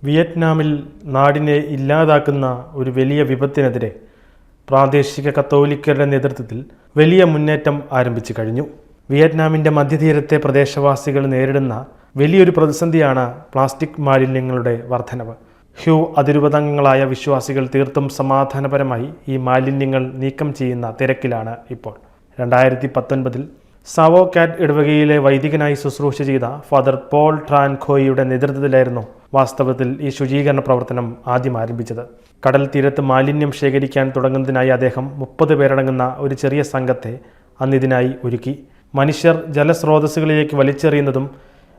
വിയറ്റ്നാമിൽ നാടിനെ ഇല്ലാതാക്കുന്ന ഒരു വലിയ വിപത്തിനെതിരെ പ്രാദേശിക കത്തോലിക്കരുടെ നേതൃത്വത്തിൽ വലിയ മുന്നേറ്റം ആരംഭിച്ചു കഴിഞ്ഞു. വിയറ്റ്നാമിൻ്റെ മധ്യതീരത്തെ പ്രദേശവാസികൾ നേരിടുന്ന വലിയൊരു പ്രതിസന്ധിയാണ് പ്ലാസ്റ്റിക് മാലിന്യങ്ങളുടെ വർധനവ്. അതിരൂപതംഗങ്ങളായ വിശ്വാസികൾ തീർത്തും സമാധാനപരമായി ഈ മാലിന്യങ്ങൾ നീക്കം ചെയ്യുന്ന തിരക്കിലാണ് ഇപ്പോൾ. 2019 സാവോ കാറ്റ് ഇടവകയിലെ വൈദികനായി ശുശ്രൂഷ ചെയ്ത ഫാദർ പോൾ ട്രാൻ ഖോയിയുടെ നേതൃത്വത്തിലായിരുന്നു വാസ്തവത്തിൽ ഈ ശുചീകരണ പ്രവർത്തനം ആദ്യം ആരംഭിച്ചത്. കടൽ തീരത്ത് മാലിന്യം ശേഖരിക്കാൻ തുടങ്ങുന്നതിനായി അദ്ദേഹം 30 പേരടങ്ങുന്ന ഒരു ചെറിയ സംഘത്തെ അന്നിതിനായി ഒരുക്കി. മനുഷ്യർ ജലസ്രോതസ്സുകളിലേക്ക് വലിച്ചെറിയുന്നതും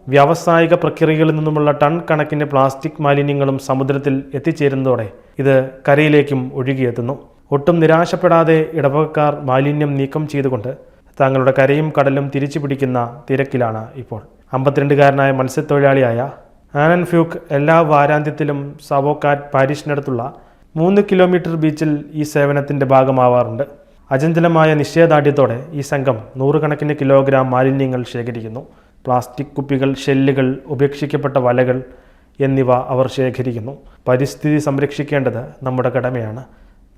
വ്യാവസായിക പ്രക്രിയകളിൽ നിന്നുമുള്ള ടൺ കണക്കിന് പ്ലാസ്റ്റിക് മാലിന്യങ്ങളും സമുദ്രത്തിൽ എത്തിച്ചേരുന്നതോടെ ഇത് കരയിലേക്കും ഒഴുകിയെത്തുന്നു. ഒട്ടും നിരാശപ്പെടാതെ ഇടവകക്കാർ മാലിന്യം നീക്കം ചെയ്തുകൊണ്ട് തങ്ങളുടെ കരയും കടലും തിരിച്ചു പിടിക്കുന്ന തിരക്കിലാണ് ഇപ്പോൾ. 52-കാരനായ മത്സ്യത്തൊഴിലാളിയായ ആനൻ ഫ്യൂക്ക് എല്ലാ വാരാന്ത്യത്തിലും സാവോ കാറ്റ് പാരിഷിനടുത്തുള്ള 3 കിലോമീറ്റർ ബീച്ചിൽ ഈ സേവനത്തിൻ്റെ ഭാഗമാവാറുണ്ട്. അചഞ്ചലമായ നിശ്ചയദാർഢ്യത്തോടെ ഈ സംഘം 100 കണക്കിന് കിലോഗ്രാം മാലിന്യങ്ങൾ ശേഖരിക്കുന്നു. പ്ലാസ്റ്റിക് കുപ്പികൾ, ഷെല്ലുകൾ, ഉപേക്ഷിക്കപ്പെട്ട വലകൾ എന്നിവ അവർ ശേഖരിക്കുന്നു. പരിസ്ഥിതി സംരക്ഷിക്കേണ്ടത് നമ്മുടെ കടമയാണ്.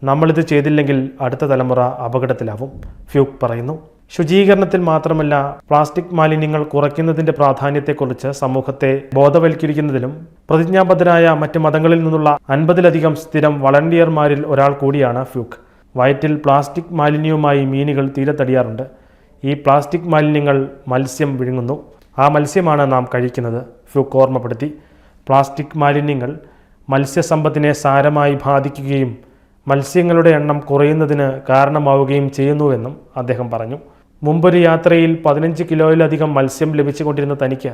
നമ്മളിത് ചെയ്തില്ലെങ്കിൽ അടുത്ത തലമുറ അപകടത്തിലാവും, ഫ്യൂക്ക് പറയുന്നു. ശുചീകരണത്തിൽ മാത്രമല്ല, പ്ലാസ്റ്റിക് മാലിന്യങ്ങൾ കുറയ്ക്കുന്നതിൻ്റെ പ്രാധാന്യത്തെക്കുറിച്ച് സമൂഹത്തെ ബോധവൽക്കരിക്കുന്നതിലും പ്രതിജ്ഞാബദ്ധരായ മറ്റ് മതങ്ങളിൽ നിന്നുള്ള 50-ലധികം സ്ഥിരം വളണ്ടിയർമാരിൽ ഒരാൾ കൂടിയാണ് ഫ്യൂക്ക്. വയറ്റിൽ പ്ലാസ്റ്റിക് മാലിന്യവുമായി മീനുകൾ തീരത്തടിയാറുണ്ട്. ഈ പ്ലാസ്റ്റിക് മാലിന്യങ്ങൾ മത്സ്യം വിഴുങ്ങുന്നു. ആ മത്സ്യമാണ് നാം കഴിക്കുന്നത്, ഫ്യൂക്ക് ഓർമ്മപ്പെടുത്തി. പ്ലാസ്റ്റിക് മാലിന്യങ്ങൾ മത്സ്യസമ്പത്തിനെ സാരമായി ബാധിക്കുകയും മത്സ്യങ്ങളുടെ എണ്ണം കുറയുന്നതിന് കാരണമാവുകയും ചെയ്യുന്നുവെന്നും അദ്ദേഹം പറഞ്ഞു. മുമ്പൊരു യാത്രയിൽ 15 കിലോയിലധികം മത്സ്യം ലഭിച്ചുകൊണ്ടിരുന്ന തനിക്ക്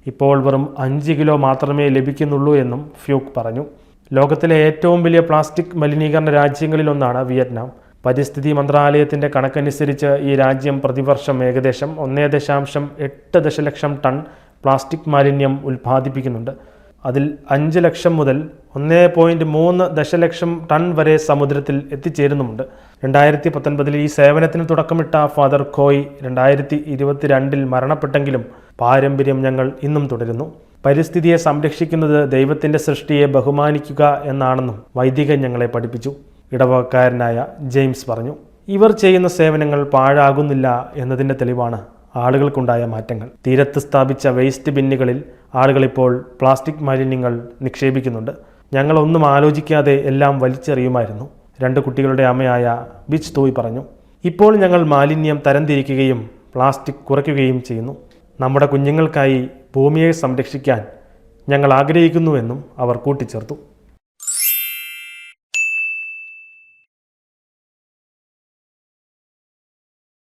ഇപ്പോൾ വെറും 5 കിലോ മാത്രമേ ലഭിക്കുന്നുള്ളൂ എന്നും ഫ്യൂക്ക് പറഞ്ഞു. ലോകത്തിലെ ഏറ്റവും വലിയ പ്ലാസ്റ്റിക് മലിനീകരണ രാജ്യങ്ങളിലൊന്നാണ് വിയറ്റ്നാം. പരിസ്ഥിതി മന്ത്രാലയത്തിൻ്റെ കണക്കനുസരിച്ച് ഈ രാജ്യം പ്രതിവർഷം ഏകദേശം 1.8 ദശലക്ഷം ടൺ പ്ലാസ്റ്റിക് മാലിന്യം ഉൽപ്പാദിപ്പിക്കുന്നുണ്ട്. അതിൽ 5 ലക്ഷം മുതൽ 1.3 ദശലക്ഷം ടൺ വരെ സമുദ്രത്തിൽ എത്തിച്ചേരുന്നുമുണ്ട്. 2019 ഈ സേവനത്തിന് തുടക്കമിട്ട ഫാദർ ഖോയ് 2022 മരണപ്പെട്ടെങ്കിലും പാരമ്പര്യം ഞങ്ങൾ ഇന്നും തുടരുന്നു. പരിസ്ഥിതിയെ സംരക്ഷിക്കുന്നത് ദൈവത്തിൻ്റെ സൃഷ്ടിയെ ബഹുമാനിക്കുക എന്നാണെന്നും വൈദികൻ ഞങ്ങളെ പഠിപ്പിച്ചു, ഇടവകക്കാരനായ ജെയിംസ് പറഞ്ഞു. ഇവർ ചെയ്യുന്ന സേവനങ്ങൾ പാഴാകുന്നില്ല എന്നതിൻ്റെ തെളിവാണ് ആളുകൾക്കുണ്ടായ മാറ്റങ്ങൾ. തീരത്ത് സ്ഥാപിച്ച വേസ്റ്റ് ബിന്നുകളിൽ ആളുകളിപ്പോൾ പ്ലാസ്റ്റിക് മാലിന്യങ്ങൾ നിക്ഷേപിക്കുന്നുണ്ട്. ഞങ്ങളൊന്നും ആലോചിക്കാതെ എല്ലാം വലിച്ചെറിയുമായിരുന്നു, 2 കുട്ടികളുടെ അമ്മയായ ബിച്ച് തോയ് പറഞ്ഞു. ഇപ്പോൾ ഞങ്ങൾ മാലിന്യം തരംതിരിക്കുകയും പ്ലാസ്റ്റിക് കുറയ്ക്കുകയും ചെയ്യുന്നു. നമ്മുടെ കുഞ്ഞുങ്ങൾക്കായി ഭൂമിയെ സംരക്ഷിക്കാൻ ഞങ്ങൾ ആഗ്രഹിക്കുന്നുവെന്നും അവർ കൂട്ടിച്ചേർത്തു.